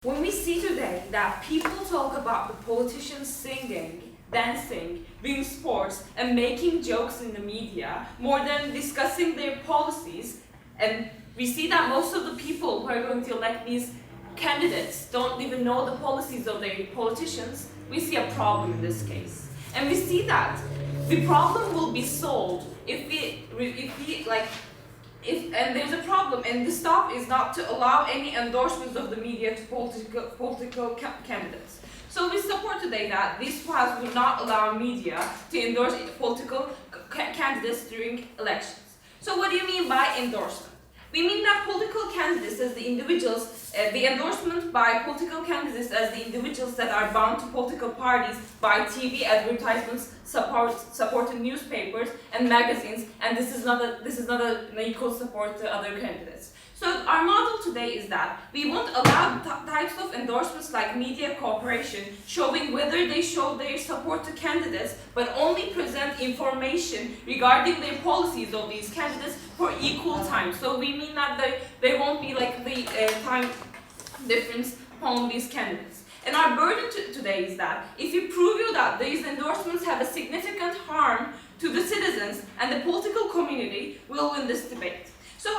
When we see today that people talk about the politicians singing, dancing, doing sports, and making jokes in the media more than discussing their policies, and we see that most of the people who are going to elect these candidates don't even know the policies of their politicians, we see a problem in this case. And we see that the problem will be solved and there's a problem, and the stop is not to allow any endorsements of the media to political candidates. So we support today that this class will not allow media to endorse political candidates during elections. So what do you mean by endorsement? We mean that political candidates as the individuals, the endorsement by political candidates as the individuals that are bound to political parties by TV advertisements, supporting newspapers and magazines, and this is not an equal support to other candidates. So our model today is that we won't allow types of endorsements like media cooperation, showing whether they show their support to candidates, but only present information regarding their policies of these candidates for equal time. So we mean that there won't be like the time difference among these candidates. And our burden today is that if you prove that these endorsements have a significant harm to the citizens and the political community, we'll win this debate. So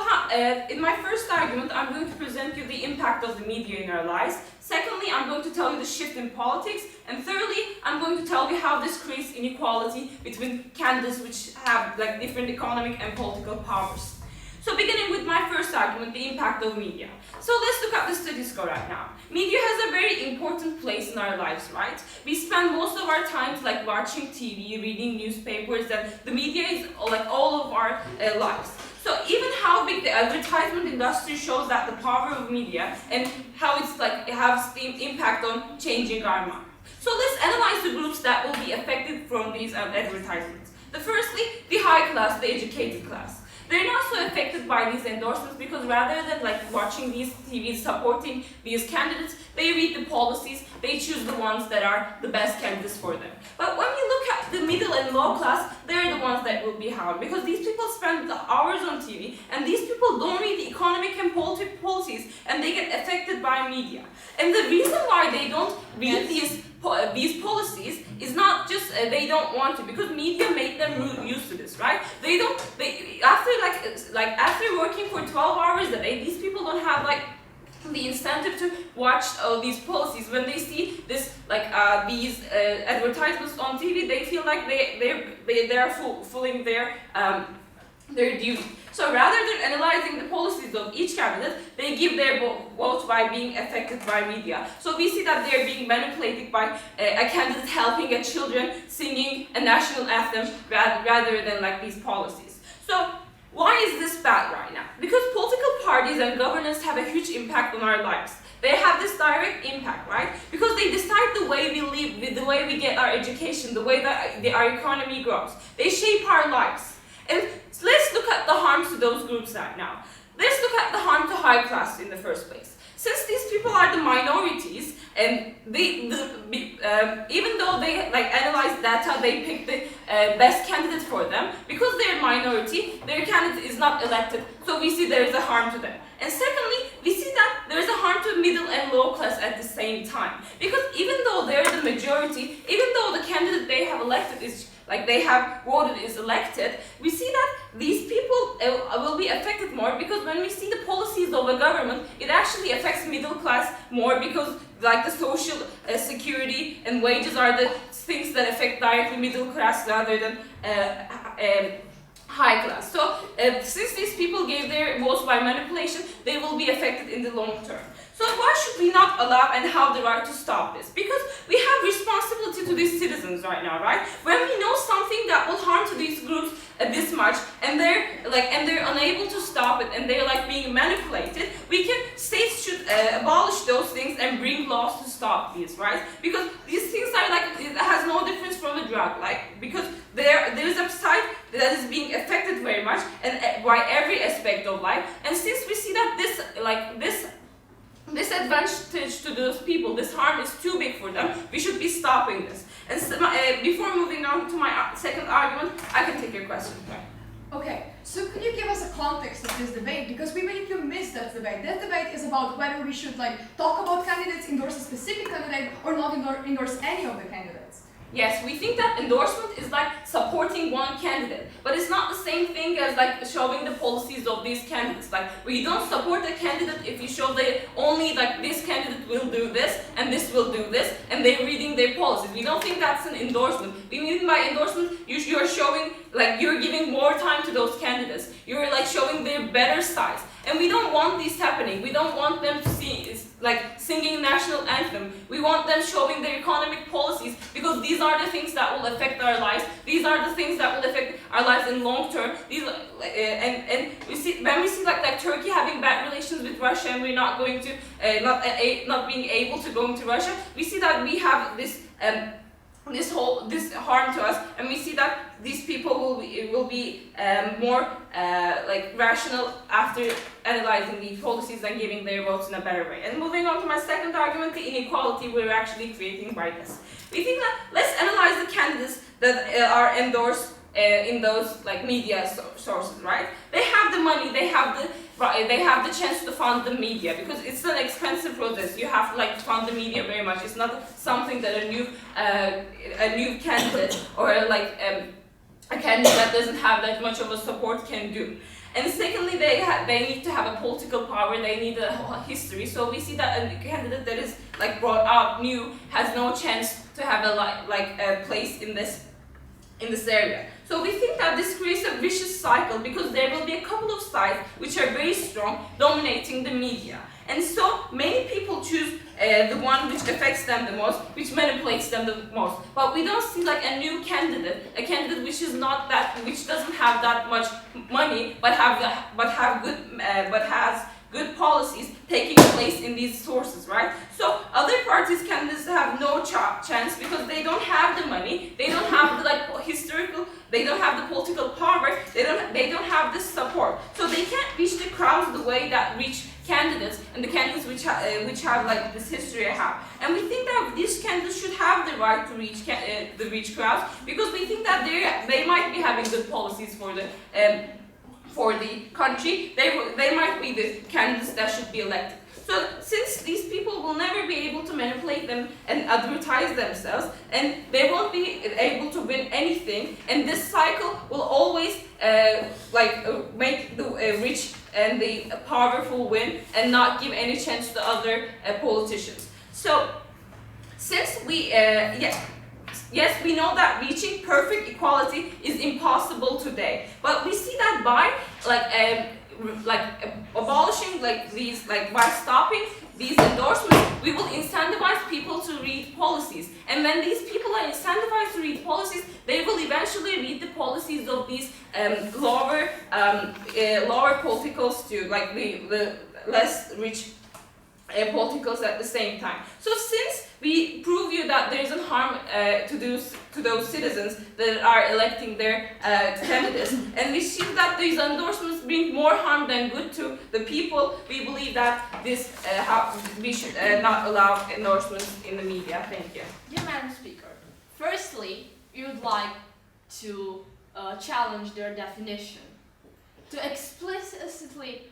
in my first argument, I'm going to present you the impact of the media in our lives. Secondly, I'm going to tell you the shift in politics. And thirdly, I'm going to tell you how this creates inequality between candidates which have like different economic and political powers. So beginning with my first argument, the impact of media. So let's look at the status quo right now. Media has a very important place in our lives, right? We spend most of our time like watching TV, reading newspapers, and the media is like all of our lives. So even how big the advertisement industry shows that the power of media and how it has the impact on changing our mind. So let's analyze the groups that will be affected from these advertisements. Firstly, the high class, the educated class. They're not so affected by these endorsements because rather than like watching these TVs supporting these candidates, they read the policies, they choose the ones that are the best candidates for them. But when we look at the middle and low class, they're the ones that will be harmed because these people spend hours on TV and these people don't read the economic and political policies and they get affected by media. And the reason why they don't read these policies is not just they don't want to, because media made them used to this, right? After working for 12 hours a day, these people don't have like the incentive to watch these policies. When they see this these advertisements on TV, they feel like they're fulfilling their duty. So rather than analyzing the policies of each candidate, they give their vote by being affected by media. So we see that they're being manipulated by a candidate helping a children singing a national anthem rather than like these policies. So why is this bad right now? Because political parties and governance have a huge impact on our lives. They have this direct impact, right? Because they decide the way we live, the way we get our education, the way that our economy grows. They shape our lives. And let's look at the harms to those groups right now. Let's look at the harm to high class in the first place. Since these people are the minorities, and even though they analyze data, they pick the best candidate for them. Because they're minority, their candidate is not elected. So we see there is a harm to them. And secondly, we see that there is a harm to middle and low class at the same time. Because even though they're the majority, even though the candidate they have elected is they have voted is elected, we see that these people will be affected more because when we see the policies of a government, it actually affects middle class more because the social security and wages are the things that affect directly middle class rather than high class. So since these people gave their votes by manipulation, they will be affected in the long term. So why should we not allow and have the right to stop this? Because we have responsibility to these citizens right now, right? When we know something that will harm to these groups this much, and they're unable to stop it, and they're being manipulated, states should abolish those things and bring laws to stop these, right? Because these things are it has no difference from a drug, because there's a side that is being affected very much and by every aspect of life, and since we see that this disadvantage to those people, this harm is too big for them, we should be stopping this. And before moving on to my second argument, I can take your question. Okay, so could you give us a context of this debate? Because we believe you missed that debate. That debate is about whether we should talk about candidates, endorse a specific candidate, or not endorse any of the candidates. Yes, we think that endorsement is like supporting one candidate, but it's not the same thing as like showing the policies of these candidates. Like we don't support a candidate if you show that only like this candidate will do this and this will do this, and they're reading their policies. We don't think that's an endorsement. We mean by endorsement, you're showing like you're giving more time to those candidates. You're like showing their better sides. And we don't want this happening. We don't want them to see like singing national anthem. We want them showing their economic policies, because these are the things that will affect our lives. These are the things that will affect our lives in long term. These and we see when we see like Turkey having bad relations with Russia, and we're not going to not being able to go into Russia. We see that we have this this harm to us, and we see that these people will be more like rational after analyzing the policies and giving their votes in a better way. And moving on to my second argument, the inequality we're actually creating by this. We think that let's analyze the candidates that are endorsed in those like media sources, right? They have the money, they have the chance to fund the media, because it's an expensive process. You have to like fund the media very much. It's not something that a new candidate or like a candidate that doesn't have that much of a support can do. And secondly, they need to have a political power. They need a history. So we see that a candidate that is like brought out new has no chance to have a place in this area. So we think that this creates a vicious cycle, because there will be a couple of sides which are very strong, dominating the media. And so many people choose the one which affects them the most, which manipulates them the most. But we don't see like a new candidate, a candidate which doesn't have that much money, but has good policies taking place in these sources, right? So other parties' candidates have no chance, because they don't have the money, they don't have the they don't have the political power, they don't have the support. So they can't reach the crowds the way that reach candidates, and the candidates which have like this history have. And we think that these candidates should have the right to reach crowds, because we think that they might be having good policies for the country. They might be the candidates that should be elected. So since these people will never be able to manipulate them and advertise themselves, and they won't be able to win anything, and this cycle will always make the rich and the powerful win and not give any chance to other politicians. So since yes, we know that reaching perfect equality is impossible today, but we see that by abolishing by stopping these endorsements, we will incentivize people to read policies. And when these people are incentivized to read policies, they will eventually read the policies of these lower politicals too, like the less rich politicals at the same time. So since we prove you that there isn't harm to those citizens that are electing their candidates, and we see that these endorsements bring more harm than good to the people, we believe that we should not allow endorsements in the media. Thank you. Dear Madam Speaker, firstly, we would like to challenge their definition. To explicitly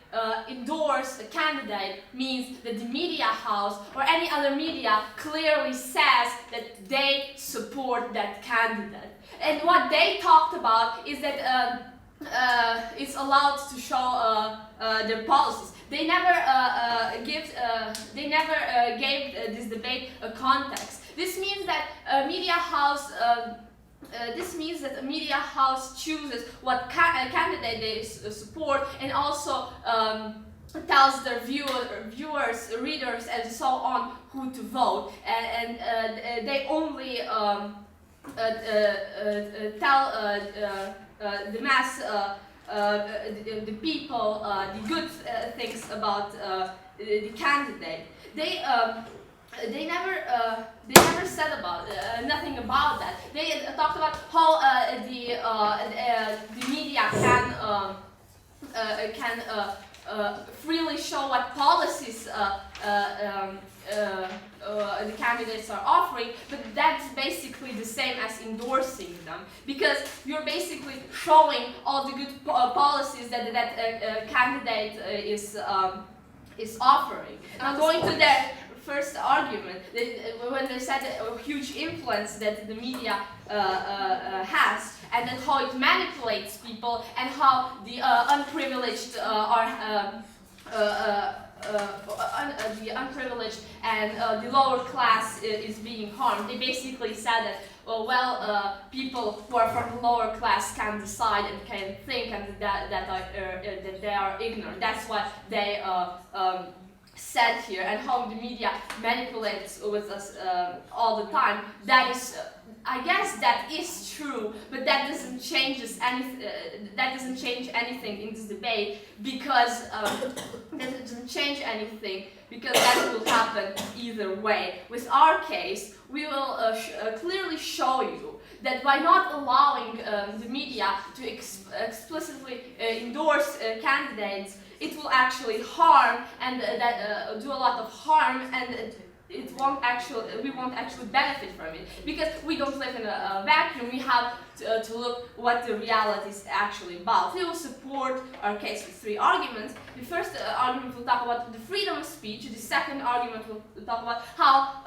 endorse a candidate means that the media house or any other media clearly says that they support that candidate. And what they talked about is that it's allowed to show their policies. They never gave this debate a context. This means that a media house. This means that a media house chooses what candidate they support, and also tells their viewers, readers, and so on who to vote. And they only tell the mass, the people, the good things about the candidate. They never said about nothing about that. They talked about how the media can freely show what policies the candidates are offering, but that's basically the same as endorsing them, because you're basically showing all the good policies that candidate is offering. Now going to their first argument, when they said a huge influence that the media has, and then how it manipulates people, and how the unprivileged the unprivileged and the lower class is being harmed. They basically said that, people who are from the lower class can decide and can think, and that they are ignorant. That's what they said here, and how the media manipulates with us all the time. That is, I guess that is true, but that doesn't change that doesn't change anything in this debate, because that doesn't change anything, because that will happen either way. With our case, we will clearly show you that by not allowing the media to explicitly endorse candidates, it will actually harm, and do a lot of harm, and we won't actually benefit from it, because we don't live in a vacuum. We have to look what the reality is actually about. We will support our case with 3 arguments. The first argument will talk about the freedom of speech. The second argument will talk about how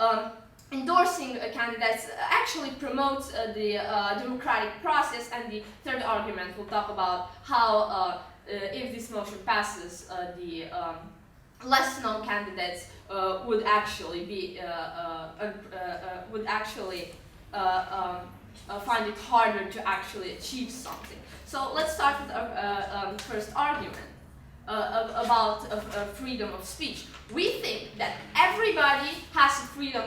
endorsing candidates actually promotes the democratic process, and the third argument will talk about how if this motion passes, the less known candidates would actually find it harder to actually achieve something. So let's start with our first argument about freedom of speech. We think that everybody has freedom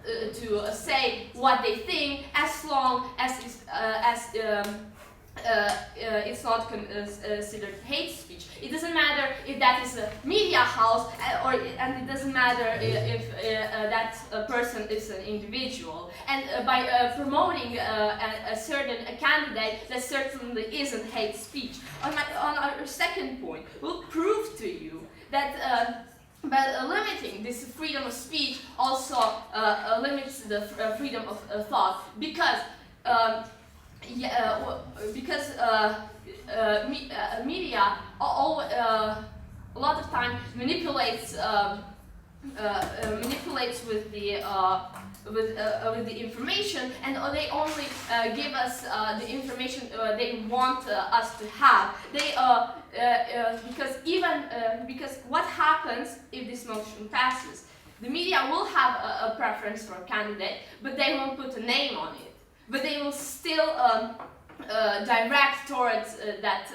to say what they think, as long as it's not considered hate speech. It doesn't matter if that is a media house, and it doesn't matter if that person is an individual. And by promoting a certain candidate, that certainly isn't hate speech. On our second point, we'll prove to you that by limiting this freedom of speech also limits the freedom of thought, because media a lot of time manipulates with the information, and they only give us the information they want us to have. Because what happens if this motion passes? The media will have a preference for a candidate, but they won't put a name on it. But they will still direct towards that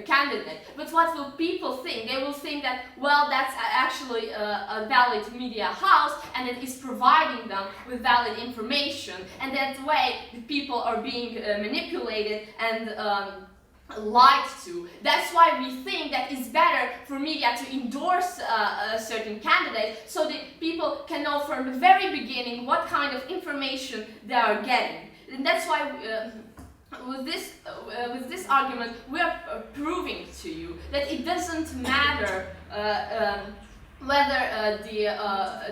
candidate. But what will people think? They will think that, well, that's actually a valid media house, and it is providing them with valid information, and that way the people are being manipulated and lied to. That's why we think that it's better for media to endorse a certain candidate, so that people can know from the very beginning what kind of information they are getting. And that's why with this argument we are proving to you that it doesn't matter whether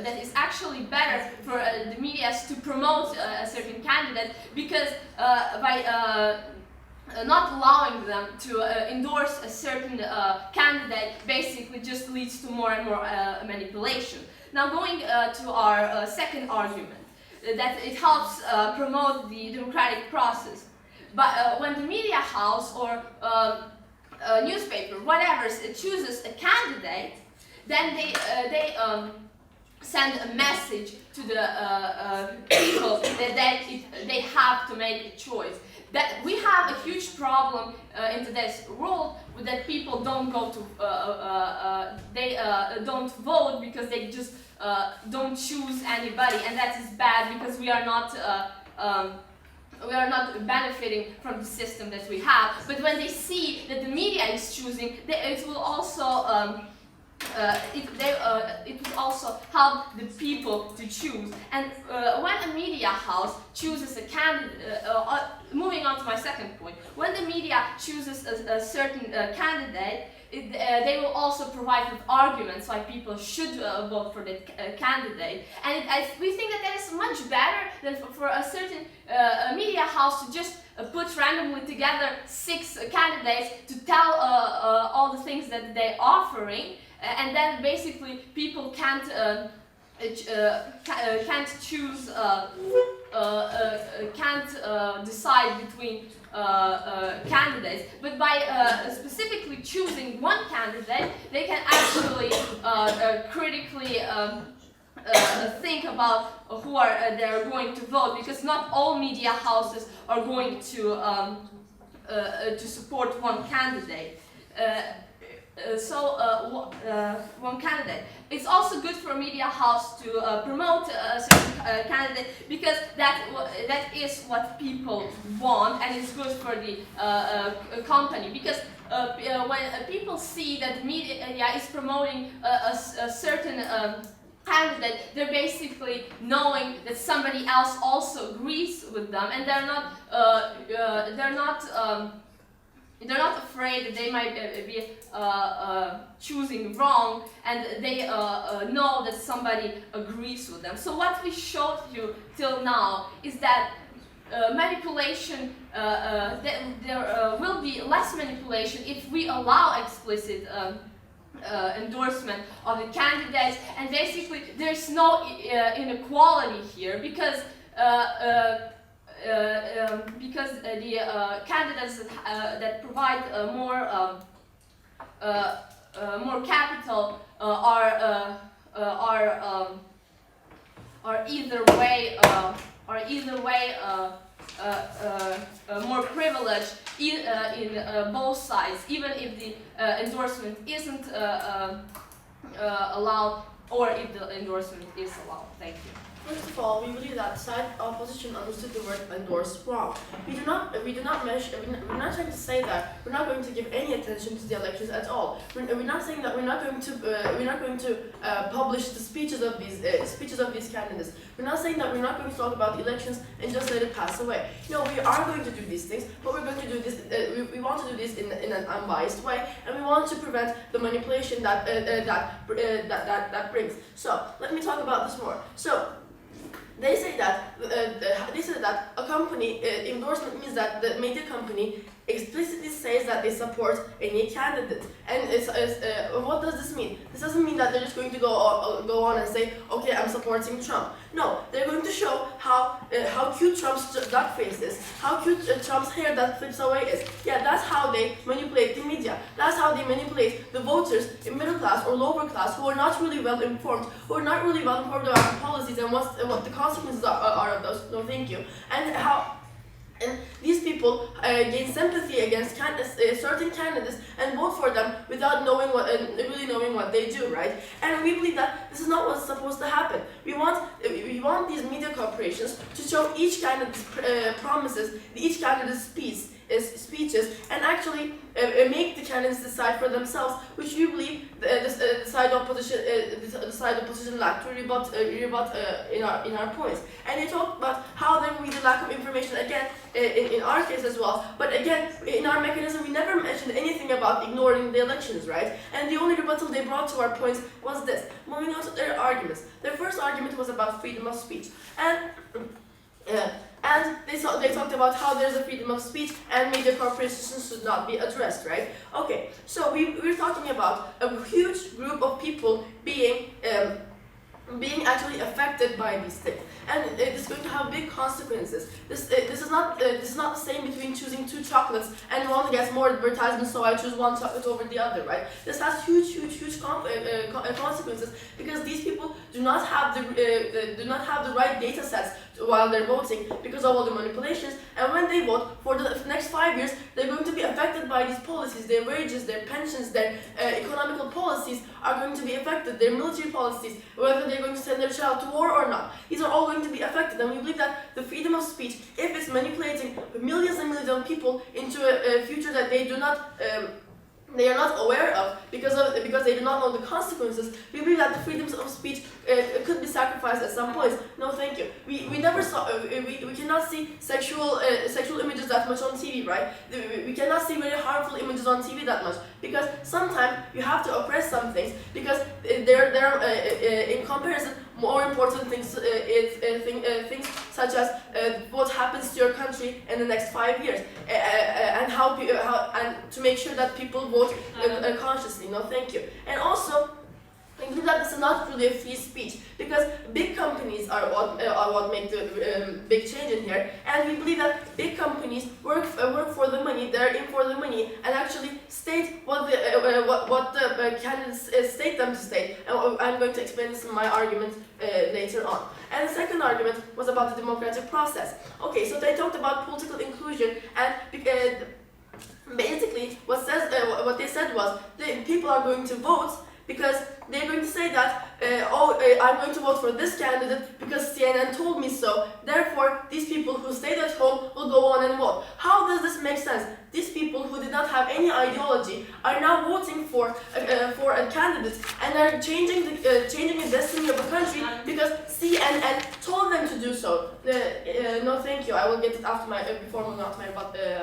that is actually better for the media to promote a certain candidate, because by not allowing them to endorse a certain candidate basically just leads to more and more manipulation. Now going to our second argument, that it helps promote the democratic process. But when the media house or newspaper, whatever, chooses a candidate, then they send a message to the people that they have to make a choice. That we have a huge problem in today's world, that people don't go to don't vote because they just don't choose anybody, and that is bad, because we are not benefiting from the system that we have. But when they see that the media is choosing, it will also it will also help the people to choose. And when a media house chooses a candidate, moving on to my second point, when the media chooses a certain candidate, they will also provide with arguments why people should vote for the candidate. And we think that is much better than for a certain media house to just put randomly together 6 candidates to tell all the things that they're offering, and then basically people can't choose, can't decide between candidates, but by specifically choosing one candidate, they can actually critically think about who they're going to vote, because not all media houses are going to support one candidate. One candidate. It's also good for a media house to promote a certain candidate, because that is what people want, and it's good for the company, because when people see that the media is promoting a certain candidate, they're basically knowing that somebody else also agrees with them, and they're not afraid that they might be choosing wrong, and they know that somebody agrees with them. So what we showed you till now is that manipulation, there will be less manipulation if we allow explicit endorsement of the candidates, and basically there's no inequality here, because the candidates that provide more capital are either way more privileged in both sides, even if the endorsement isn't allowed, or if the endorsement is allowed. Thank you. First of all, we believe that side opposition understood the word endorse wrong. We're not trying to say that we're not going to give any attention to the elections at all. We're not saying that we're not going to publish the speeches of these candidates. We're not saying that we're not going to talk about the elections and just let it pass away. No, we are going to do these things, but we're going to do this. We want to do this in an unbiased way, and we want to prevent the manipulation that brings. So let me talk about this more. So. They say that a company endorsement means that the media company explicitly says that they support any candidate. And what does this mean? This doesn't mean that they're just going to go on and say, okay, I'm supporting Trump. No, they're going to show how cute Trump's duck face is, how cute Trump's hair that flips away is. Yeah, that's how they manipulate the media. That's how they manipulate the voters in middle class or lower class who are not really well informed, about the policies and what the consequences are of those. No, thank you. And these people gain sympathy against certain candidates and vote for them without really knowing what they do, right? And we believe that this is not what's supposed to happen. We want these media corporations to show each candidate's promises, each candidate's speeches, and actually make the candidates decide for themselves, which we believe the side opposition lack to rebut in our points. And they talk about how there will be the lack of information again in our case as well. But again, in our mechanism, we never mentioned anything about ignoring the elections, right? And the only rebuttal they brought to our points was this. Moving on to their arguments. Their first argument was about freedom of speech, and they talked about how there's a freedom of speech and media corporations should not be addressed, right? Okay, so we're talking about a huge group of people being actually affected by these things, and it's going to have big consequences. This is not the same between choosing 2 chocolates and one gets more advertisements, so I choose one chocolate over the other, right? This has huge consequences, because these people do not have the right data sets while they're voting because of all the manipulations, and when they vote for the next 5 years, they're going to be affected by these policies. Their wages, their pensions, their economical policies are going to be affected. Their military policies, whether they're going to send their child to war or not, these are all going to be affected. And we believe that the freedom of speech, if it's manipulating millions and millions of people into a future that they are not aware of because they do not know the consequences, we believe that the freedoms of speech could be sacrificed at some point. No, thank you. We never saw. We cannot see sexual images that much on TV, right? We cannot see very harmful images on TV that much because sometimes you have to oppress some things because they're in comparison more important things. Things such as what happens to your country in the next 5 years and how and to make sure that people vote consciously. No, thank you. And also, I believe that this is not really a free speech because big companies are what make the big change in here, and we believe that big companies work for the money. They're in for the money and actually state what the candidates state them to state. And I'm going to explain this in my argument later on. And the second argument was about the democratic process. Okay, so they talked about political inclusion and. Basically, what they said was people are going to vote because they're going to say that, I'm going to vote for this candidate because CNN told me so. Therefore, these people who stayed at home will go on and vote. How does this make sense? These people who did not have any ideology are now voting for a candidate and are changing the destiny of the country because CNN told them to do so. No, thank you. I will get it after before moving on to my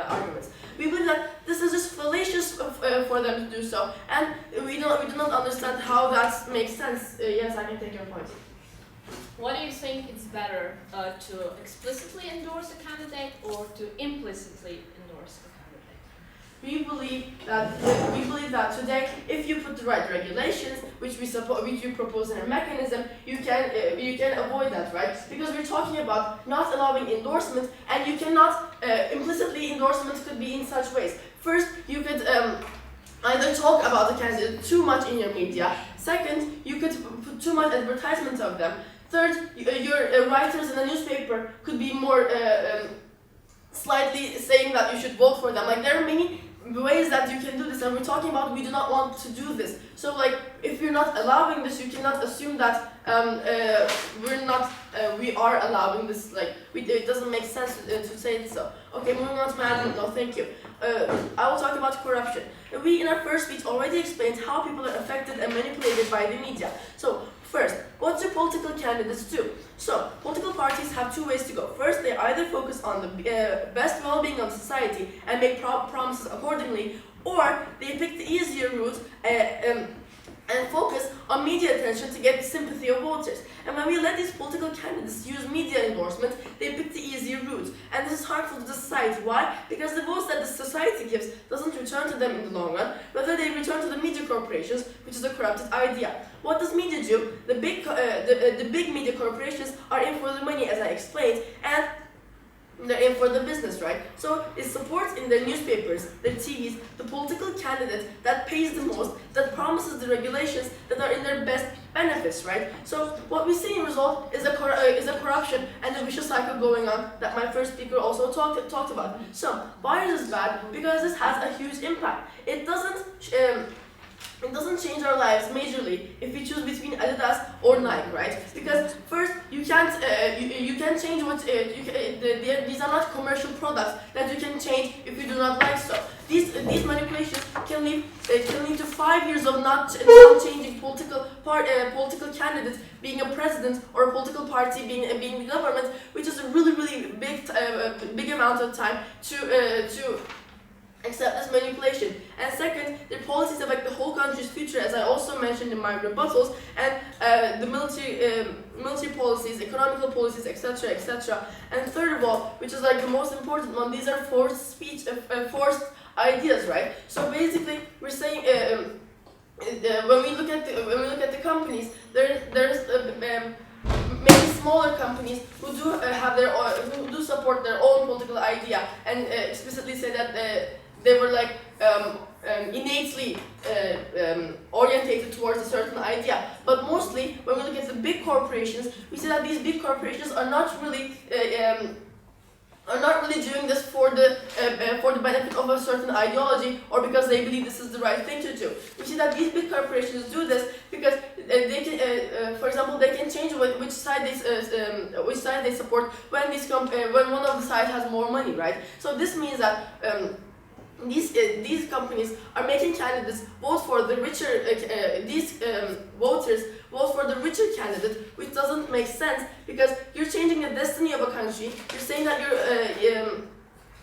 arguments. We believe that this is just fallacious for them to do so, and we do not understand how that makes sense. Yes, I can take your point. What do you think it's better to explicitly endorse a candidate or to implicitly endorse a candidate? We believe that today, if you put the right regulations, which you propose in a mechanism, you can avoid that, right? Because we're talking about not allowing endorsement, and you cannot implicitly endorsement could be in such ways. First, you could either talk about the candidate too much in your media. Second, you could put too much advertisement of them. Third, your writers in a newspaper could be more slightly saying that you should vote for them. Like there are many ways that you can do this, and we're talking about we do not want to do this. So like if you're not allowing this, you cannot assume that we are allowing this. Like it doesn't make sense to say it so. Okay, moving on to my argument. No, thank you. I will talk about corruption. We in our first speech already explained how people are affected and manipulated by the media. So first, what do political candidates do? So, political parties have two ways to go. First, they either focus on the best well-being of society and make promises accordingly, or they pick the easier route and focus on media attention to get the sympathy of voters. And when we let these political candidates use media endorsement, they pick the easier route. And this is harmful to the society. Why? Because the votes that the society gives doesn't return to them in the long run, rather they return to the media corporations, which is a corrupted idea. What does media do? The big media corporations are in for the money, as I explained, and they're in for the business, right? So it supports in their newspapers, their TVs, the political candidate that pays the most, that promises the regulations that are in their best benefits, right? So what we see in result is a corruption and a vicious cycle going on that my first speaker also talked about. So why is this bad? Because this has a huge impact. It doesn't change our lives majorly if we choose between Adidas or Nike, right? Because first, you can't change what these are not commercial products that you can change if you do not like so. These manipulations can lead to 5 years of not changing political candidates being a president or a political party being the government, which is a really big amount of time to accept this manipulation. And second, their policies affect the whole country's future, as I also mentioned in my rebuttals, and the military policies, economical policies, etc., etc. And third of all, which is like the most important one, these are forced speech, forced ideas, right? So basically, we're saying when we look at the companies, there's many smaller companies who do support their own political idea and explicitly say that they were like innately orientated towards a certain idea. But mostly, when we look at the big corporations, we see that these big corporations are not really doing this for the benefit of a certain ideology or because they believe this is the right thing to do. We see that these big corporations do this because they can, for example, they can change which side they support when one of the sides has more money, right? So this means that these companies are making candidates vote for the richer, these voters vote for the richer candidate, which doesn't make sense because you're changing the destiny of a country. You're saying that you're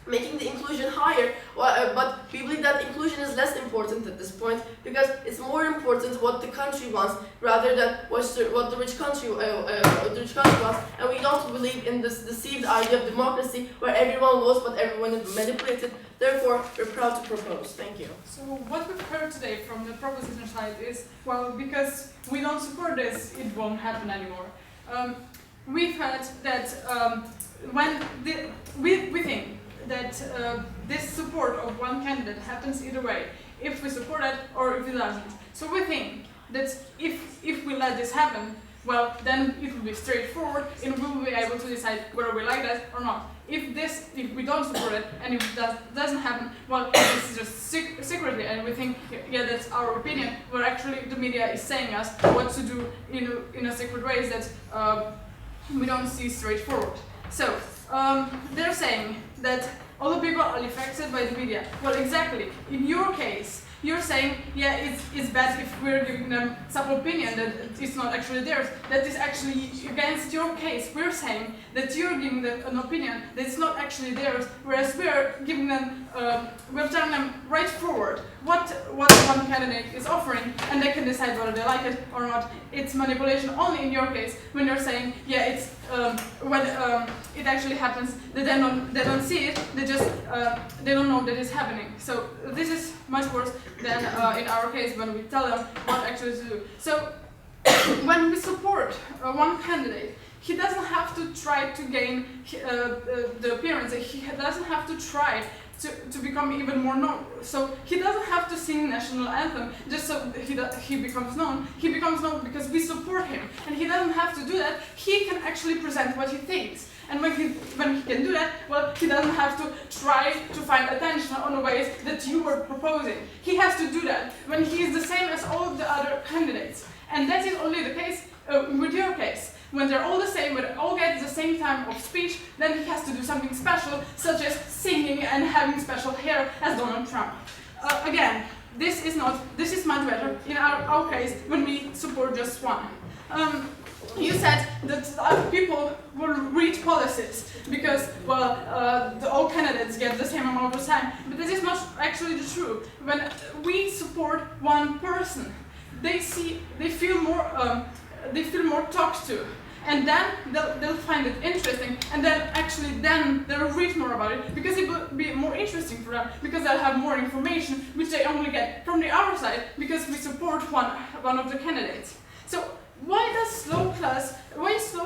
making the inclusion higher, but we believe that inclusion is less important at this point because it's more important what the country wants rather than what the rich country wants. And we don't believe in this deceived idea of democracy where everyone votes but everyone is manipulated. Therefore, we're proud to propose. Thank you. So what we've heard today from the proposition side is, well, because we don't support this, it won't happen anymore. We've heard that we think that this support of one candidate happens either way, if we support it or if it doesn't. So we think that if we let this happen, well, then it will be straightforward and we will be able to decide whether we like that or not. If we don't support it and if that doesn't happen, well, this is just secretly and we think, yeah, that's our opinion, where actually the media is saying us what to do in a secret ways that we don't see straightforward. So, they're saying that all the people are affected by the media. Well, exactly. In your case, you're saying, yeah, it's bad if we're giving them some opinion that it's not actually theirs. That is actually against your case. We're saying that you're giving them an opinion that it's not actually theirs, whereas we're giving them, we're telling them right forward what one candidate is offering, and they can decide whether they like it or not. It's manipulation only in your case when you're saying, yeah, it's when it actually happens, they don't see it. They just they don't know that it's happening. So this is much worse than in our case when we tell them what actually to do. So when we support one candidate, he doesn't have to try to gain the appearance. He doesn't have to try to become even more known. So he doesn't have to sing national anthem just so he becomes known. He becomes known because we support him, and he doesn't have to do that. He can actually present what he thinks. And when he can do that, well, he doesn't have to try to find attention on the ways that you were proposing. He has to do that when he is the same as all of the other candidates. And that is only the case with your case. When they're all the same, when they all get the same time of speech, then he has to do something special, such as singing and having special hair as Donald Trump. Again, this is much better in our case when we support just one. You said that other people will read policies because, well, all candidates get the same amount of time. But this is not actually the truth. When we support one person, they feel more talked to, and then they'll find it interesting, and then they'll read more about it because it will be more interesting for them because they'll have more information which they only get from the other side because we support one of the candidates. So why is slow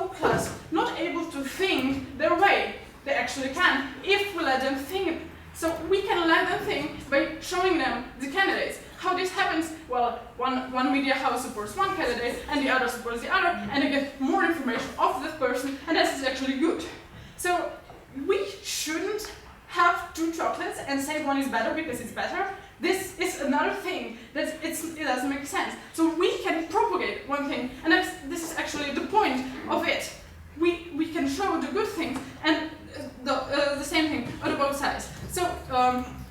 class not able to think their way? They actually can if we let them think. So we can let them think by showing them the candidates. How this happens? Well, one media house supports one candidate and the other supports the other, and they get more information of that person, and that is actually good. So we shouldn't have two chocolates and say one is better because it's better. This is another thing that it doesn't make sense. So we can propagate one thing, and this is actually the point of it. We can show the good things and the same thing on both sides. So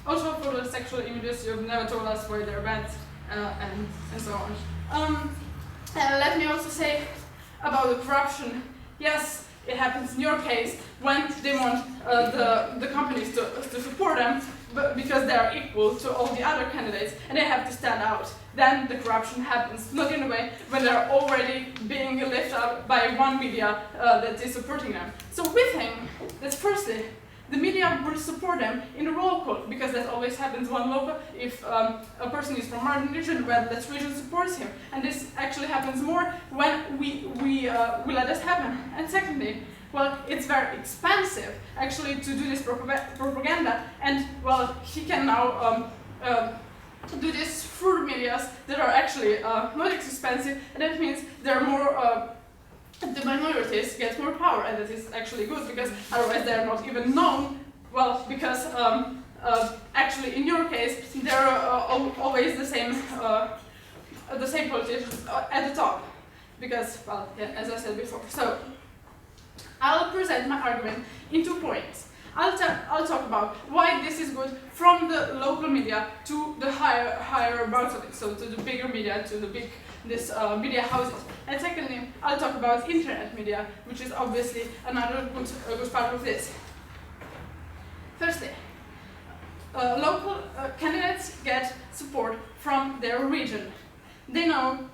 also for the sexual images, you've never told us why they're bad and so on. Let me also say about the corruption. Yes, it happens in your case when they want the companies to support them, but because they are equal to all the other candidates and they have to stand out. Then the corruption happens, not in a way when they're already being lifted up by one media that is supporting them. So we think that firstly, the media will support them in the roll call, because that always happens one local, if a person is from a region, well, that region supports him. And this actually happens more when we let this happen. And secondly, well, it's very expensive actually to do this propaganda, and well, he can now do this through medias that are actually not expensive, and that means there are more the minorities get more power, and that is actually good because otherwise they are not even known. Well, because actually in your case there are always the same politicians at the top, because well, yeah, as I said before. So I'll present my argument in 2 points. I'll talk about why this is good from the local media to the higher parts of it, so to the bigger media, to the media houses. And secondly, I'll talk about internet media, which is obviously another good part of this. Firstly, local candidates get support from their region. They know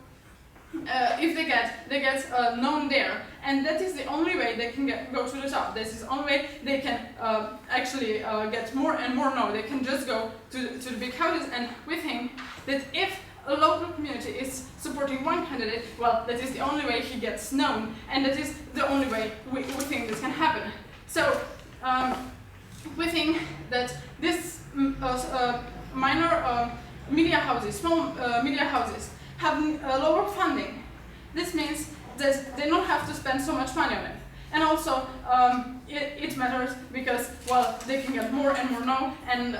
if they get known there, and that is the only way they can go to the top. This is the only way they can actually get more and more known. They can just go to the big houses, and we think that if a local community is supporting one candidate, well, that is the only way he gets known, and that is the only way we think this can happen. So we think that this minor media houses, small media houses, have lower funding. This means that they don't have to spend so much money on it. And also, it matters because, well, they can get more and more known, and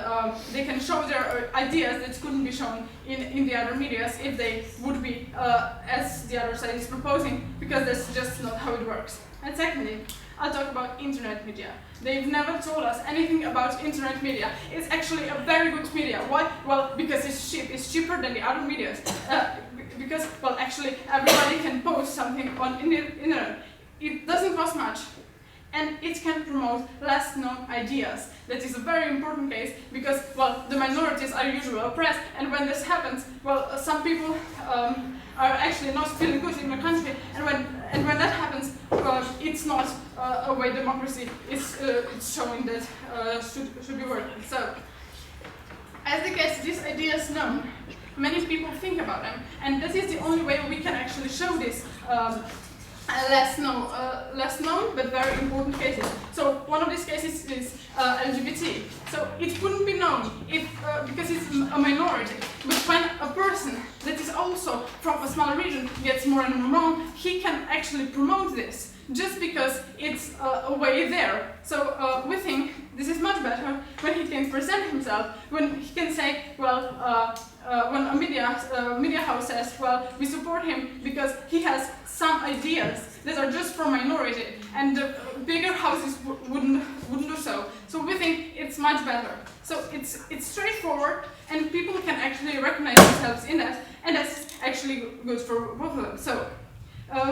they can show their ideas that couldn't be shown in the other medias if they would be as the other side is proposing, because that's just not how it works. And secondly, I'll talk about internet media. They've never told us anything about internet media. It's actually a very good media. Why? Well, because it's cheap. It's cheaper than the other medias. Because, well, actually, everybody can post something on the internet. It doesn't cost much, and it can promote less known ideas. That is a very important case because, well, the minorities are usually oppressed, and when this happens, well, some people are actually not feeling good in the country, and when that happens, it's not a way democracy is showing that should be working. So, as they get these ideas known, many people think about them, and that is the only way we can actually show this less known but very important cases. So one of these cases is LGBT. So it wouldn't be known if because it's a minority. But when a person that is also from a small region gets more and more known, he can actually promote this just because it's a way there. So we think this is much better when he can present himself, when he can say, well, when a media house says, well, we support him because he has some ideas that are just for minority, and the bigger houses wouldn't do so. So we think it's much better. So it's straightforward, and people can actually recognize themselves in that, and that's actually good for both of them. So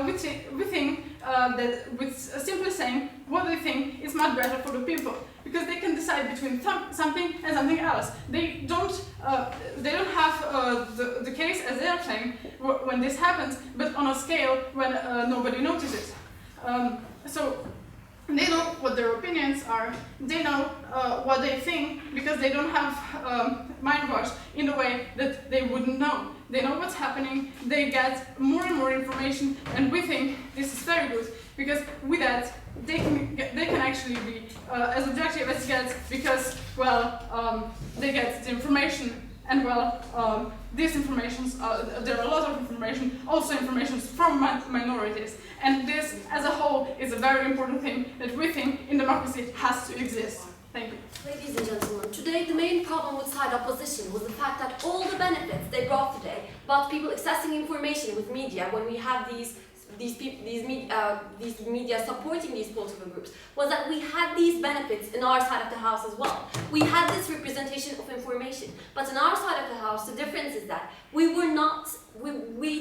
we think that with simply saying what they think is much better for the people, because they can decide between something and something else. They don't have the case as they are saying when this happens, but on a scale when nobody notices. So they know what their opinions are. They know what they think because they don't have mind wash in a way that they wouldn't know. They know what's happening. They get more and more information, and we think this is very good because with that they can actually be as objective as it gets because, well, they get the information, and well, these informations there are a lot of information, also information from minorities, and this as a whole is a very important thing that we think in democracy has to exist. Thank you. Ladies and gentlemen, today the main problem with side opposition was the fact that all the benefits they brought today about people accessing information with media, when we have these media supporting these political groups, was that we had these benefits in our side of the house as well. We had this representation of information, but in our side of the house, the difference is that we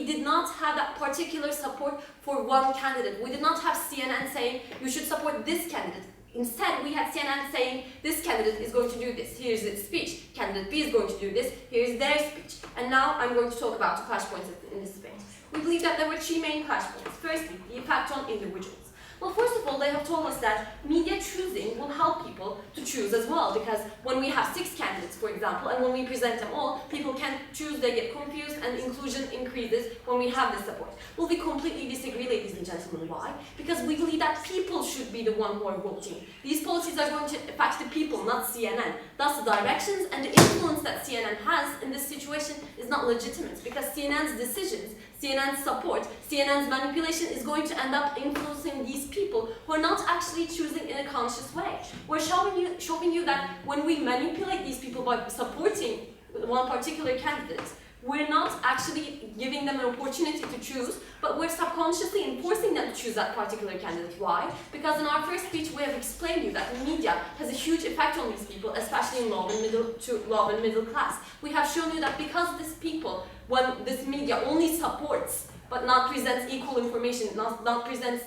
did not have that particular support for one candidate. We did not have CNN saying you should support this candidate. Instead, we had CNN saying, this candidate is going to do this, here's its speech. Candidate B is going to do this, here's their speech. And now I'm going to talk about the clash points in this debate. We believe that there were three main clash points. Firstly, the impact on individuals. Well, first of all, they have told us that media choosing will help people to choose as well, because when we have 6 candidates, for example, and when we present them all, people can choose, they get confused, and inclusion increases when we have this support. Well, we completely disagree, ladies and gentlemen. Why? Because we believe that people should be the one who are voting. These policies are going to affect the people, not CNN. Thus, the directions and the influence that CNN has in this situation is not legitimate, because CNN's decisions, CNN's support, CNN's manipulation is going to end up influencing these people who are not actually choosing in a conscious way. We're showing you that when we manipulate these people by supporting one particular candidate, we're not actually giving them an opportunity to choose, but we're subconsciously enforcing them to choose that particular candidate. Why? Because in our first speech we have explained you that media has a huge effect on these people, especially in low and middle class. We have shown you that because these people, when this media only supports but not presents equal information, not represents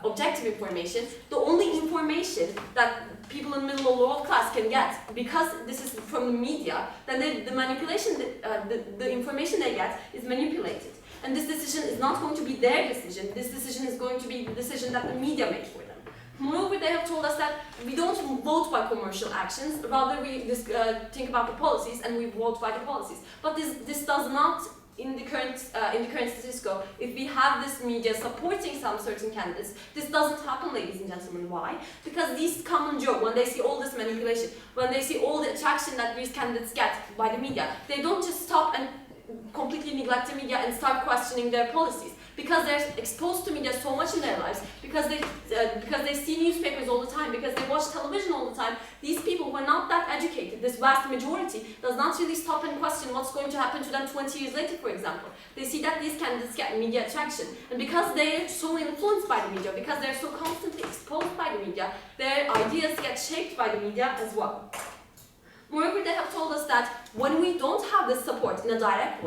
objective information, the only information that people in middle or lower class can get, because this is from the media, then the manipulation, the information they get is manipulated. And this decision is not going to be their decision, this decision is going to be the decision that the media made for them. Moreover, they have told us that we don't vote by commercial actions, rather we think about the policies and we vote by the policies. But this does not, in the current status quo, if we have this media supporting some certain candidates, this doesn't happen, ladies and gentlemen. Why? Because these common Joe, when they see all this manipulation, when they see all the attraction that these candidates get by the media, they don't just stop and completely neglect the media and start questioning their policies. Because they're exposed to media so much in their lives, because they see newspapers all the time, because they watch television all the time, these people who are not that educated, this vast majority, does not really stop and question what's going to happen to them 20 years later, for example. They see that these candidates get media attraction, and because they're so influenced by the media, because they're so constantly exposed by the media, their ideas get shaped by the media as well. Moreover, they have told us that when we don't have this support in a direct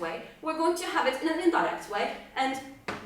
way, we're going to have it in an indirect way, and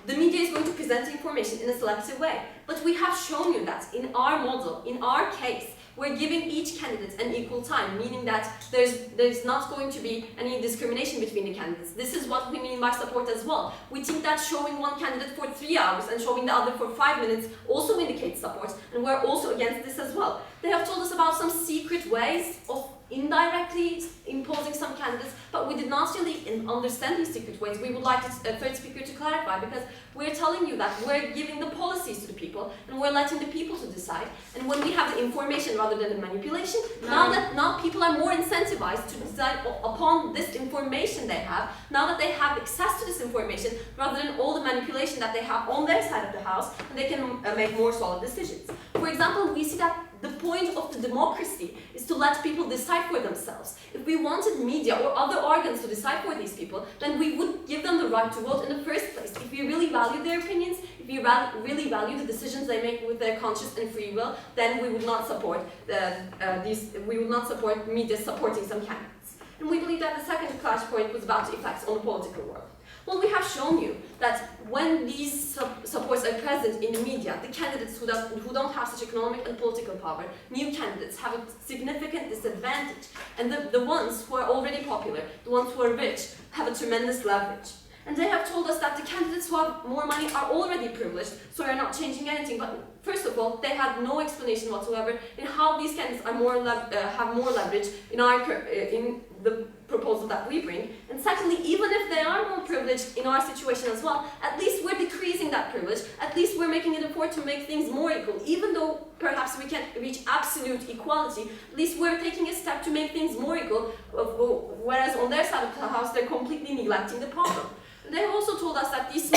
the media is going to present information in a selective way. But we have shown you that in our model, in our case, we're giving each candidate an equal time, meaning that there's not going to be any discrimination between the candidates. This is what we mean by support as well. We think that showing one candidate for 3 hours and showing the other for 5 minutes also indicates support, and we're also against this as well. They have told us about some secret ways of indirectly imposing some candidates, but we did not really understand these secret ways. We would like the third speaker to clarify, because we're telling you that we're giving the policies to the people and we're letting the people to decide. And when we have the information rather than the manipulation, now people are more incentivized to decide upon this information they have, now that they have access to this information rather than all the manipulation that they have on their side of the house, and they can make more solid decisions. For example, we see that the point of the democracy is to let people decide for themselves. If we wanted media or other organs to decide for these people, then we would give them the right to vote in the first place. If we really value their opinions, if we really value the decisions they make with their conscious and free will, then we would not support media supporting some candidates. And we believe that the second flashpoint was about the effects on the political world. Well, we have shown you that when these supports are present in the media, the candidates who don't have such economic and political power, new candidates, have a significant disadvantage. And the ones who are already popular, the ones who are rich, have a tremendous leverage. And they have told us that the candidates who have more money are already privileged, so are not changing anything. But first of all, they had no explanation whatsoever in how these candidates are have more leverage in the proposal that we bring. And secondly, even if they are more privileged in our situation as well, at least we're decreasing that privilege. At least we're making an effort to make things more equal. Even though perhaps we can't reach absolute equality, at least we're taking a step to make things more equal, whereas on their side of the house, they're completely neglecting the problem. They have also told us that these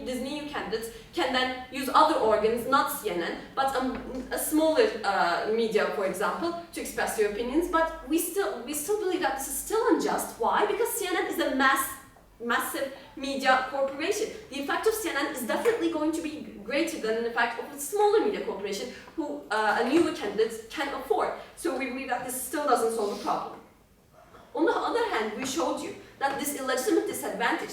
these new candidates can then use other organs, not CNN, but a smaller media, for example, to express their opinions. But we still believe that this is still unjust. Why? Because CNN is a massive media corporation. The effect of CNN is definitely going to be greater than the effect of a smaller media corporation who a newer candidate can afford. So we believe that this still doesn't solve the problem. On the other hand, we showed you that this illegitimate disadvantage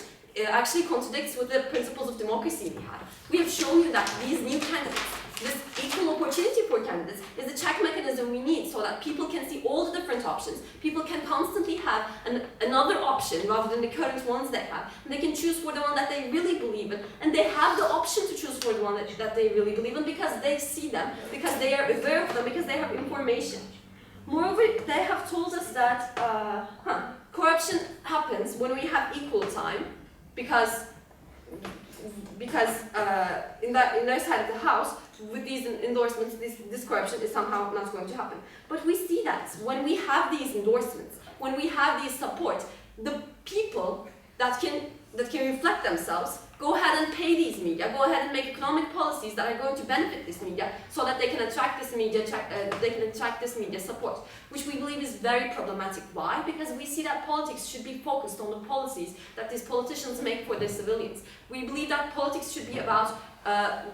actually contradicts with the principles of democracy we have. We have shown you that these new candidates, this equal opportunity for candidates, is the check mechanism we need so that people can see all the different options. People can constantly have another option rather than the current ones they have. And they can choose for the one that they really believe in. And they have the option to choose for the one that they really believe in because they see them, because they are aware of them, because they have information. Moreover, they have told us that corruption happens when we have equal time, because in their side of the house, with these endorsements, this corruption is somehow not going to happen. But we see that when we have these endorsements, when we have these support, the people that can reflect themselves go ahead and pay these media, go ahead and make economic policies that are going to benefit this media so that they can attract this media, support, which we believe is very problematic. Why? Because we see that politics should be focused on the policies that these politicians make for their civilians. We believe that politics should be about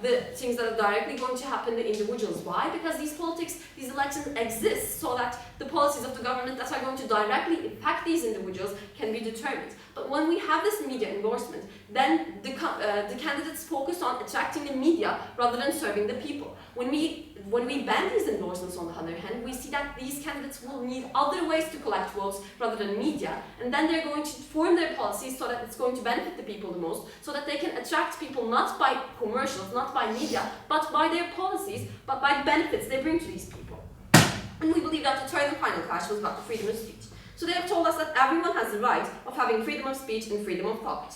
the things that are directly going to happen to individuals. Why? Because these elections exist so that the policies of the government that are going to directly impact these individuals can be determined. But when we have this media endorsement, then the candidates focus on attracting the media rather than serving the people. When we ban these endorsements, on the other hand, we see that these candidates will need other ways to collect votes rather than media, and then they're going to form their policies so that it's going to benefit the people the most, so that they can attract people not by commercials, not by media, but by their policies, but by benefits they bring to these people. And we believe that the third and final clash was about the freedom of speech. So they have told us that everyone has the right of having freedom of speech and freedom of thought.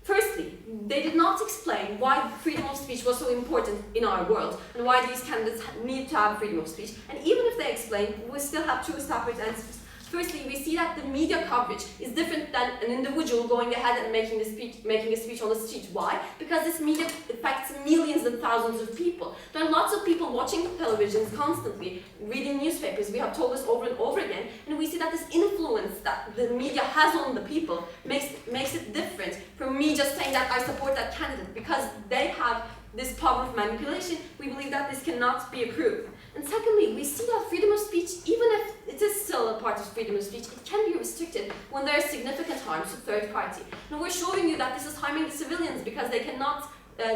Firstly, they did not explain why freedom of speech was so important in our world and why these candidates need to have freedom of speech. And even if they explain, we still have two separate answers. Firstly, we see that the media coverage is different than an individual going ahead and making a speech on the street. Why? Because this media affects millions and thousands of people. There are lots of people watching televisions constantly, reading newspapers. We have told this over and over again, and we see that this influence that the media has on the people makes it different from me just saying that I support that candidate. Because they have this power of manipulation, we believe that this cannot be approved. And secondly, we see that freedom of speech, even if it is still a part of freedom of speech, it can be restricted when there is significant harm to third party. Now we're showing you that this is harming the civilians because they cannot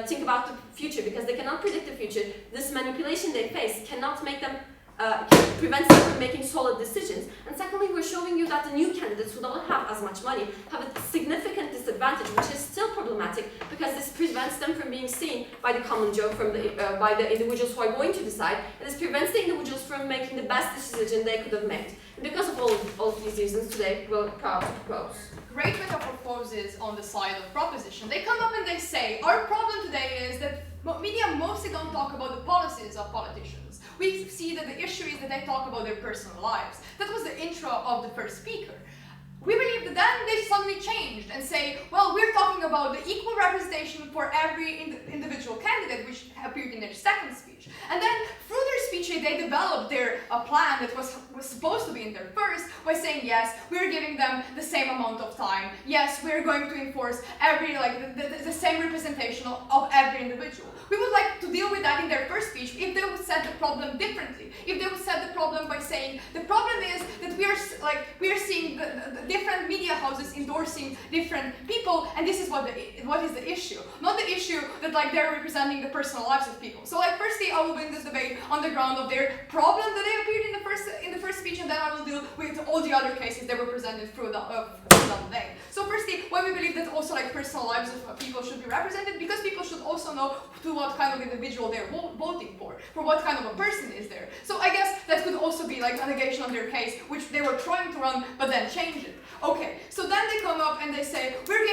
think about the future, because they cannot predict the future. This manipulation they face cannot make them prevents them from making solid decisions. And secondly, we're showing you that the new candidates who don't have as much money have a significant disadvantage, which is still problematic because this prevents them from being seen by the common Joe, by the individuals who are going to decide, and this prevents the individuals from making the best decision they could have made. And because of all of these reasons, today we're proud to propose. Great meta proposes on the side of proposition. They come up and they say, our problem today is that media mostly don't talk about the policies of politicians. We see that the issue is that they talk about their personal lives. That was the intro of the first speaker. We believe that then they suddenly changed and say, well, we're talking about the equal representation for every individual candidate, which appeared in their second speech. And then through their speech, they developed their plan that was supposed to be in their first by saying, yes, we're giving them the same amount of time. Yes, we're going to enforce every, the same representation of every individual. We would like to deal with that in their first speech if they would set the problem differently. If they would set the problem by saying, the problem is that we are seeing the different media houses endorsing different people, and this is what is the issue. Not the issue that they're representing the personal lives of people. So firstly, I will win this debate on the ground of their problem that they appeared in the first speech, and then I will deal with all the other cases that were presented through that debate. So firstly, why we believe that also personal lives of people should be represented, because people should also know to what kind of individual they're voting for what kind of a person is there. So I guess that could also be a negation of their case, which they were trying to run, but then changed it. Okay, so then they come up and they say, we're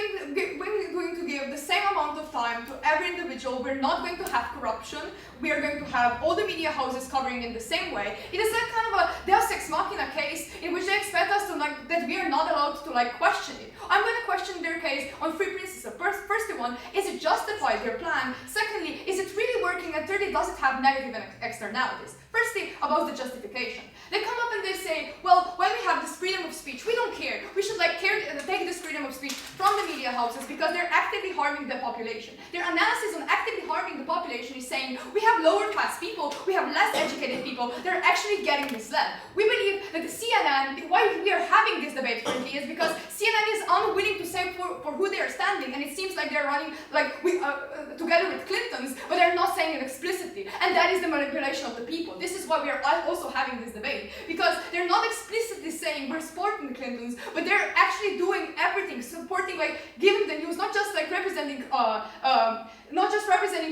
going to give the same amount of time to every individual, we're not going to have corruption, we are going to have all the media houses covering in the same way. It is kind of a Deus Ex Machina case in which they expect us to that we are not allowed to question it. I'm going to question their case on three principles. First one, is it justified, their plan? Secondly, is it really working? And thirdly, does it have negative externalities? Firstly, about the justification. They come up and they say, well, when we have this freedom of speech, we don't care. We should take this freedom of speech from the media houses because they're actively harming the population. Their analysis on actively harming the population is saying, we have lower class people, we have less educated people, they're actually getting misled. We believe that the CNN, why we are having this debate currently is because CNN is unwilling to say for who they are standing, and it seems like they're running together with Clintons, but they're not saying it explicitly, and that is the manipulation of the people. This is why we are also having this debate, because they're not explicitly saying we're supporting the Clintons, but they're actually doing everything, supporting, giving the news, not just representing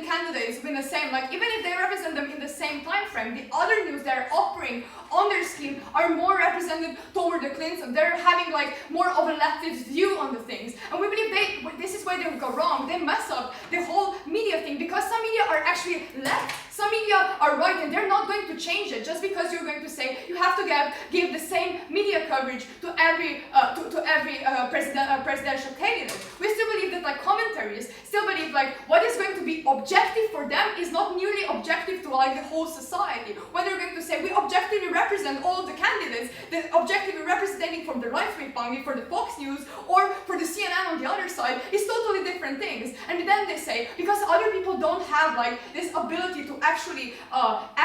candidates in the same, even if they represent them in the same time frame, the other news they're offering on their scheme are more represented toward the Clintons. They're having more of a leftist view on the things, and we believe this is why they go wrong. They mess up the whole media thing, because some media are actually left, some media are right, and they're not going to change it just because you're going to say you have to give the same media coverage to every presidential candidate. We still believe that like commentaries still believe like what is going to be objective for them is not nearly objective to like the whole society. When they're going to say we objectively represent all of the candidates, the objectively representing from the right-wing party for the Fox News or for the CNN on the other side is totally different things. And then they say because other people don't have like this ability to actually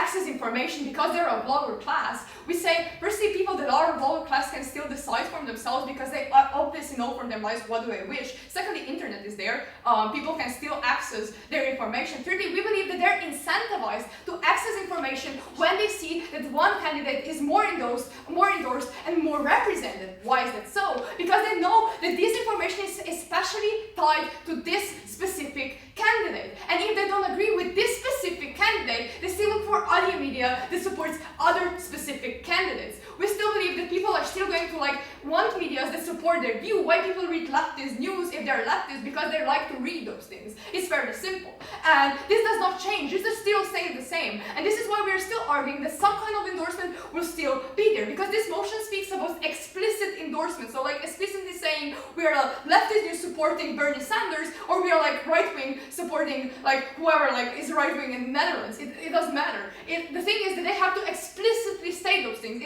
access information because they're of lower class, we say firstly people that are of lower class can still decide for themselves because they obviously know from their lives what do they wish. Secondly, internet is there. People can still access their information. Thirdly, we believe that they're incentivized to access information when they see that one candidate is more endorsed and more represented. Why is that so? Because they know that this information is especially tied to this specific candidate. And if they don't agree with this specific candidate, they still look for other media that supports other specific candidates. We still believe that people are still going to like want media that support their view. Why people read leftist news if they're leftist? Because they like to read those things. It's very simple. And this does not change. This is still staying the same. And this is why we are still arguing that some kind of endorsement will still be there. Because this motion speaks about explicit endorsement. So like explicitly saying we are a leftist news supporting Bernie Sanders, or we are like right wing supporting like whoever like is right wing in the Netherlands. It doesn't matter. The thing is that they have to explicitly state those things,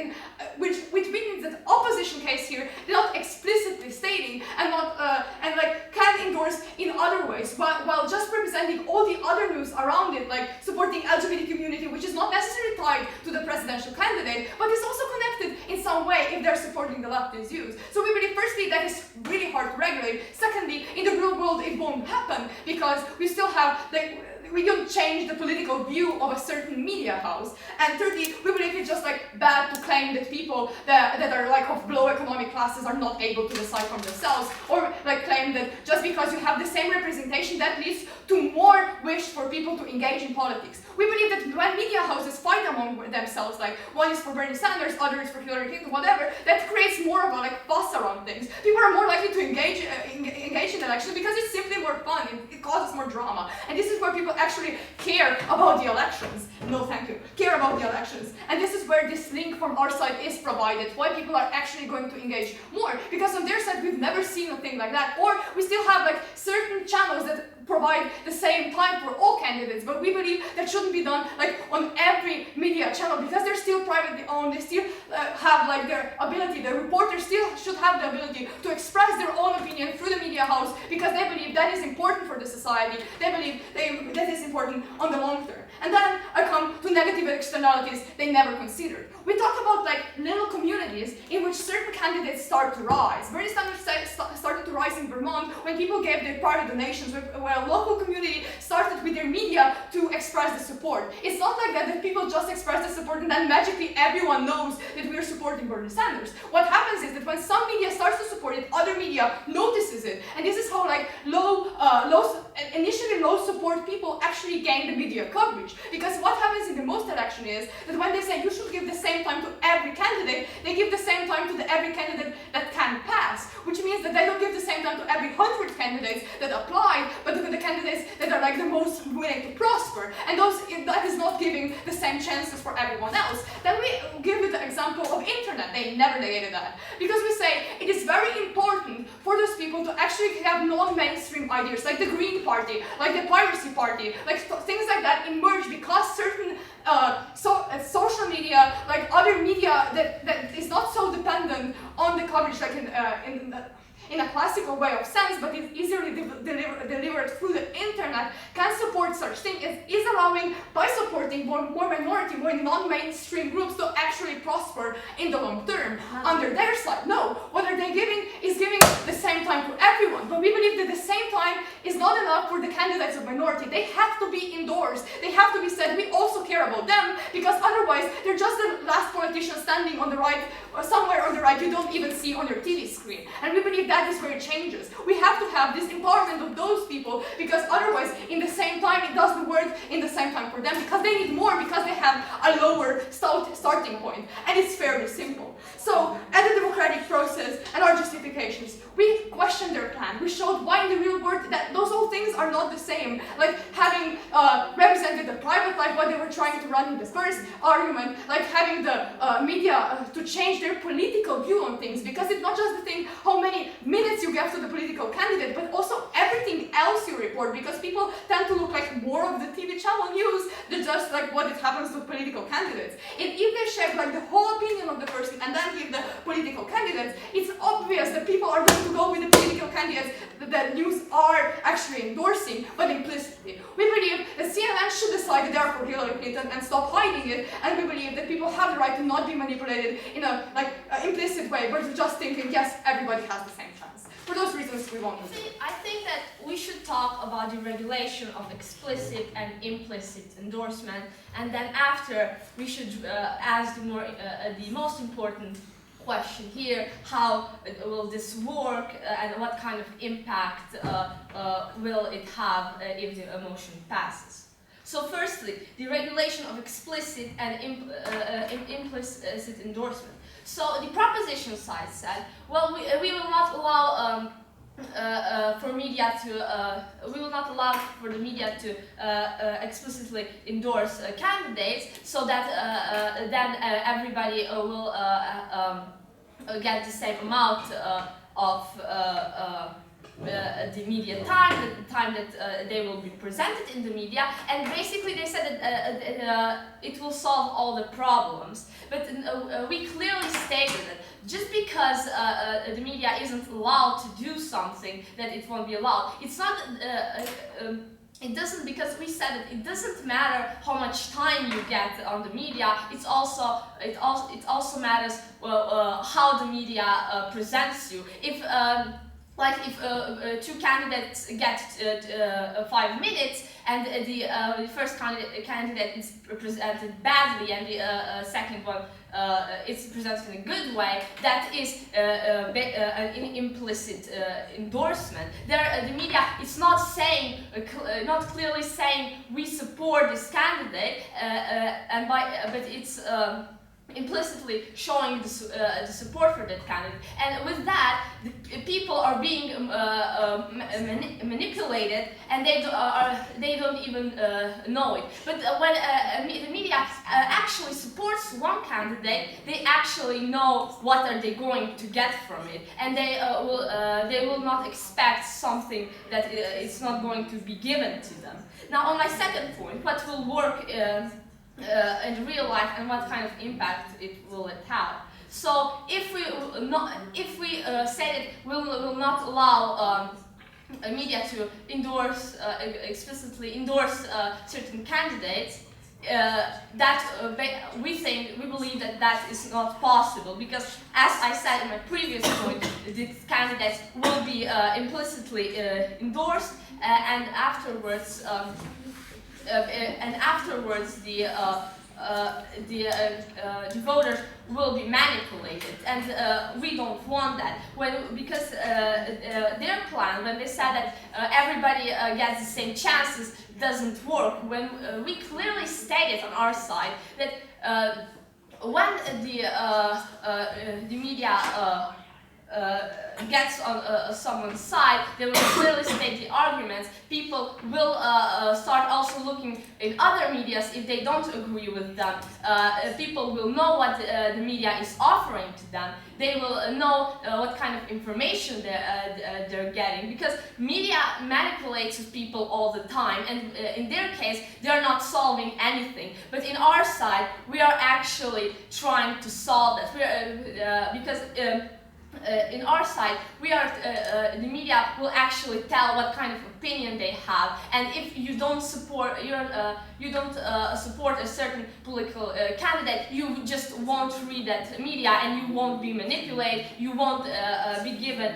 which means that opposition case here they're not explicitly stating and not and like can endorse in other ways, while just representing all the other news around it, like supporting LGBT community, which is not necessarily tied to the presidential candidate, but is also connected in some way if they're supporting the leftist views. So we believe firstly that is really hard to regulate. Secondly, in the real world it won't happen because we still have like we don't change the political view of a certain media house. And thirdly, we believe it's just like bad to claim that people that are like of low economic classes are not able to decide for themselves, or like claim that just because you have the same representation that leads to more wish for people to engage in politics. We believe that when media houses fight among themselves, like one is for Bernie Sanders, other is for Hillary Clinton, whatever, that creates more of a like fuss around things. People are more likely to engage in elections because it's simply more fun. It causes more drama, and this is where people actually care about the elections. No, thank you. Care about the elections, and this is where this link from our side is provided. Why people are actually going to engage more? Because on their side we've never seen a thing like that, or we still have like certain channels that provide the same time for all candidates, but we believe that shouldn't be done like on every media channel because they're still privately owned. They still have like their ability. The reporters still should have the ability to express their own opinion through the media house because they believe that is important for the society. They believe that is important on the long term. And then I come to negative externalities they never considered. We talk about like little communities in which certain candidates start to rise. Bernie Sanders started to rise in Vermont when people gave their private donations, when a local community started with their media to express the support. It's not like that people just express the support and then magically everyone knows that we're supporting Bernie Sanders. What happens is that when some media starts to support it, other media notices it. And this is how like initially low support people actually gain the media coverage. Because what happens in the most election is that when they say you should give the same time to every candidate, they give the same time to every candidate that can pass, which means that they don't give the same time to every 100 candidates that apply, but to the candidates that are like the most willing to prosper. And that is not giving the same chances for everyone else. Then we give you the example of internet. They never negated that. Because we say it is very important for those people to actually have non-mainstream ideas, like the Green Party, like the Piracy Party, like things like that emerge because certain social media, like other media that is not so dependent on the coverage, like in a classical way of sense, but is easily delivered through the internet, can support such things. It is allowing, by supporting more minority, more non-mainstream groups to actually prosper in the long term. Under their side, no. What are they giving is giving the same time to everyone. But we believe that the same time is not enough for the candidates of minority. They have to be endorsed. They have to be said, we also care about them, because otherwise they're just the last politician standing on the right, or somewhere on the right you don't even see on your TV screen. And we believe that is where it changes. We have to have this empowerment of those people, because otherwise in the same time it doesn't work in the same time for them, because they need more, because they have a lower starting point. And it's fairly simple. So at the democratic process and our justifications, we question their plan. hand. We showed why in the real world that those whole things are not the same. Like having represented the private life, what they were trying to run in the first argument, like having the media to change their political view on things, because it's not just the thing how many minutes you give to the political candidate, but also everything else you report, because people tend to look like more of the TV channel news than just like what it happens to political candidates. And if they share like the whole opinion of the person and then give the political candidates, it's obvious that people are going to go with the political candidates that news are actually endorsing, but implicitly. We believe that CNN should decide that they are for Hillary Clinton and stop hiding it, and we believe that people have the right to not be manipulated in a implicit way, but just thinking, yes, everybody has the same chance. For those reasons, we won't do it. I think that we should talk about the regulation of explicit and implicit endorsement, and then after we should ask the most important question here: how will this work, and what kind of impact will it have if the motion passes? So firstly, the regulation of explicit and implicit endorsement. So the proposition side said, well, we will not allow for the media to explicitly endorse candidates, so that then everybody will get the same amount of the media time, the time that they will be presented in the media, and basically they said that it will solve all the problems. But we clearly stated that just because the media isn't allowed to do something, that it won't be allowed. It's not. It doesn't, because we said that it doesn't matter how much time you get on the media. It also matters how the media presents you. If two candidates get 5 minutes and the first candidate is presented badly and the second one is presented in a good way, that is an implicit endorsement. The media is not saying, not clearly saying we support this candidate, but it's implicitly showing the support for that candidate, and with that, the people are being manipulated, and they don't even know it. But when the media actually supports one candidate, they actually know what are they going to get from it, and they will not expect something that is not going to be given to them. Now, on my second point, what will work in real life and what kind of impact will it have? So if we say that we will not allow media to explicitly endorse certain candidates, we believe that is not possible, because as I said in my previous point, the candidates will be implicitly endorsed, and afterwards the voters will be manipulated, and we don't want that. Because their plan, when they said that everybody gets the same chances, doesn't work. When we clearly stated on our side that when the media gets on someone's side, they will clearly state the arguments. People will start also looking in other medias if they don't agree with them. People will know what the media is offering to them. They will know what kind of information they're getting, because media manipulates people all the time, and in their case, they're not solving anything. But in our side, we are actually trying to solve that. Because in our side, the media will actually tell what kind of opinion they have, and if you don't support support a certain political candidate, you just won't read that media, and you won't be manipulated. You won't be given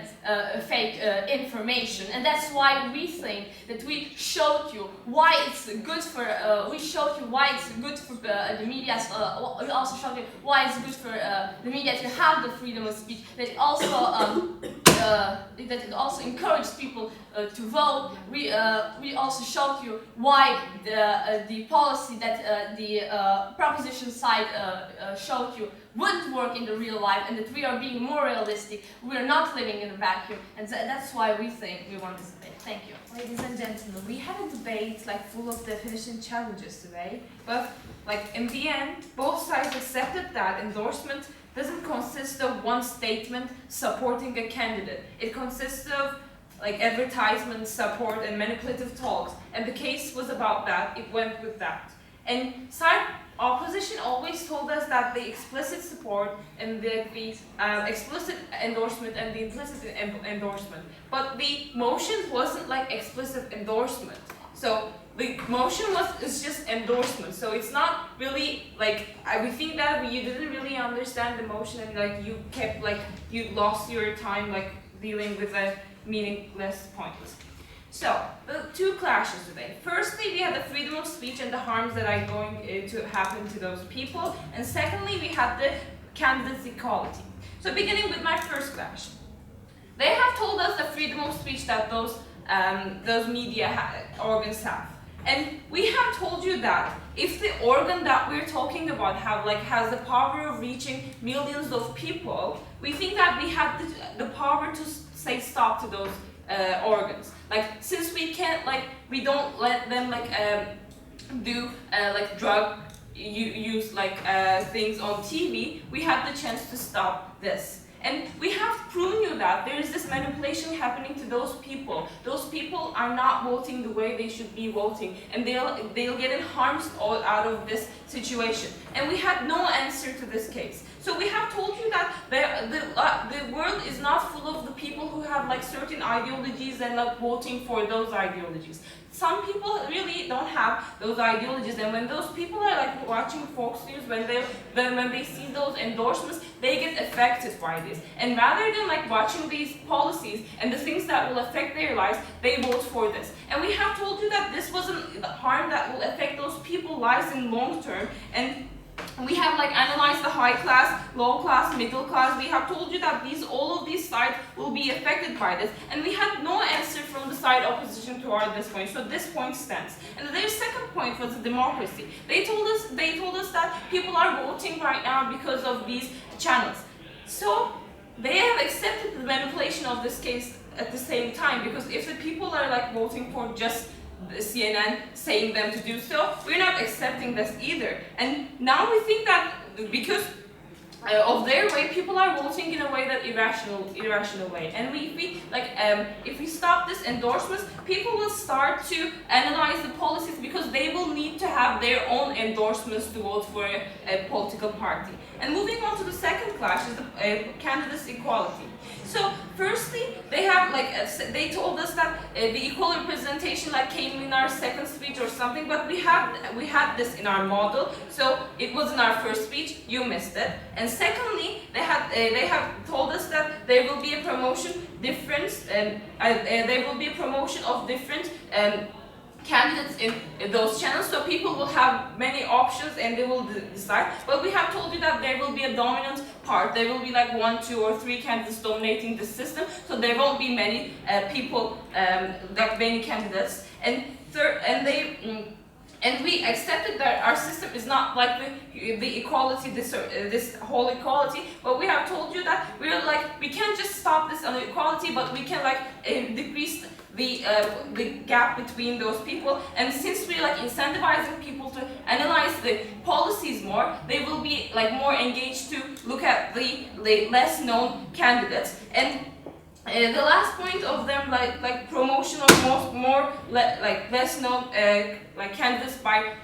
fake information, and that's why we think that we showed you why it's good for. We showed you why it's good for the media. We also showed you why it's good for the media to have the freedom of speech. That it it also encouraged people to vote. We also showed you why the policy that the proposition side showed you wouldn't work in the real life, and that we are being more realistic. We are not living in a vacuum, and that's why we think we want this debate. Thank you. Ladies and gentlemen, we had a debate like full of definition challenges today, but like in the end, both sides accepted that endorsement doesn't consist of one statement supporting a candidate. It consists of like advertisement, support, and manipulative talks, and the case was about that. It went with that. And side opposition always told us that the explicit support and the explicit endorsement and the implicit endorsement, but the motion wasn't like explicit endorsement. So the motion is just endorsement. So it's not really like we think that you didn't really understand the motion, and like you kept like you lost your time like dealing with a meaningless point. So, the two clashes today. Firstly, we had the freedom of speech and the harms that are going to happen to those people. And secondly, we had the candidates' equality. So, beginning with my first clash. They have told us the freedom of speech that those media organs have. And we have told you that if the organ that we're talking about has the power of reaching millions of people, we think that we have the power to say stop to those organs. Like, since we can't, we don't let them do drug use things on TV, we have the chance to stop this. And we have proven you that there is this manipulation happening to those people. Those people are not voting the way they should be voting, and they'll get harmed out of this situation. And we had no answer to this case. So we have told you that the world is not full of the people who have certain ideologies and voting for those ideologies. Some people really don't have those ideologies, and when those people are watching Fox News, when they see those endorsements, they get affected by this. And rather than watching these policies and the things that will affect their lives, they vote for this. And we have told you that this wasn't the harm that will affect those people's lives in long term. And we have analyzed the high class, low class, middle class. We have told you that all of these sides will be affected by this, and we had no answer from the side opposition toward this point. So this point stands. And their second point was the democracy. They told us that people are voting right now because of these channels. So they have accepted the manipulation of this case at the same time, because if the people are voting for just CNN saying them to do so, we're not accepting this either. And now we think that because of their way, people are voting in a way that irrational way. And if we stop this endorsements, people will start to analyze the policies, because they will need to have their own endorsements to vote for a political party. And moving on to the second clash is the candidates' equality. So firstly, they have they told us that the equal representation came in our second speech or something, but we had this in our model, so it was in our first speech. You missed it. And secondly, they have told us that there will be a promotion difference, and there will be a promotion of different candidates in those channels, so people will have many options and they will decide. But we have told you that there will be a dominant part. There will be 1, 2, or 3 candidates dominating the system, so there won't be many people, many candidates. And and we accepted that our system is not like the equality, this whole equality, but we have told you that we can't just stop this inequality, but we can decrease the gap between those people. And since we're incentivizing people to analyze the policies more, they will be more engaged to look at the less known candidates. And the last point of them promotion of more less known candidates by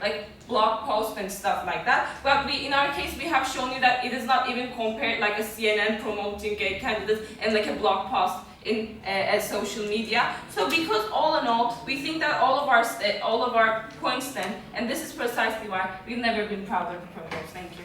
blog posts and stuff like that. But in our case, we have shown you that it is not even compared a CNN promoting a candidate and a blog post in social media. So because all in all, we think that all of our points stand, and this is precisely why we've never been prouder to propose. Thank you.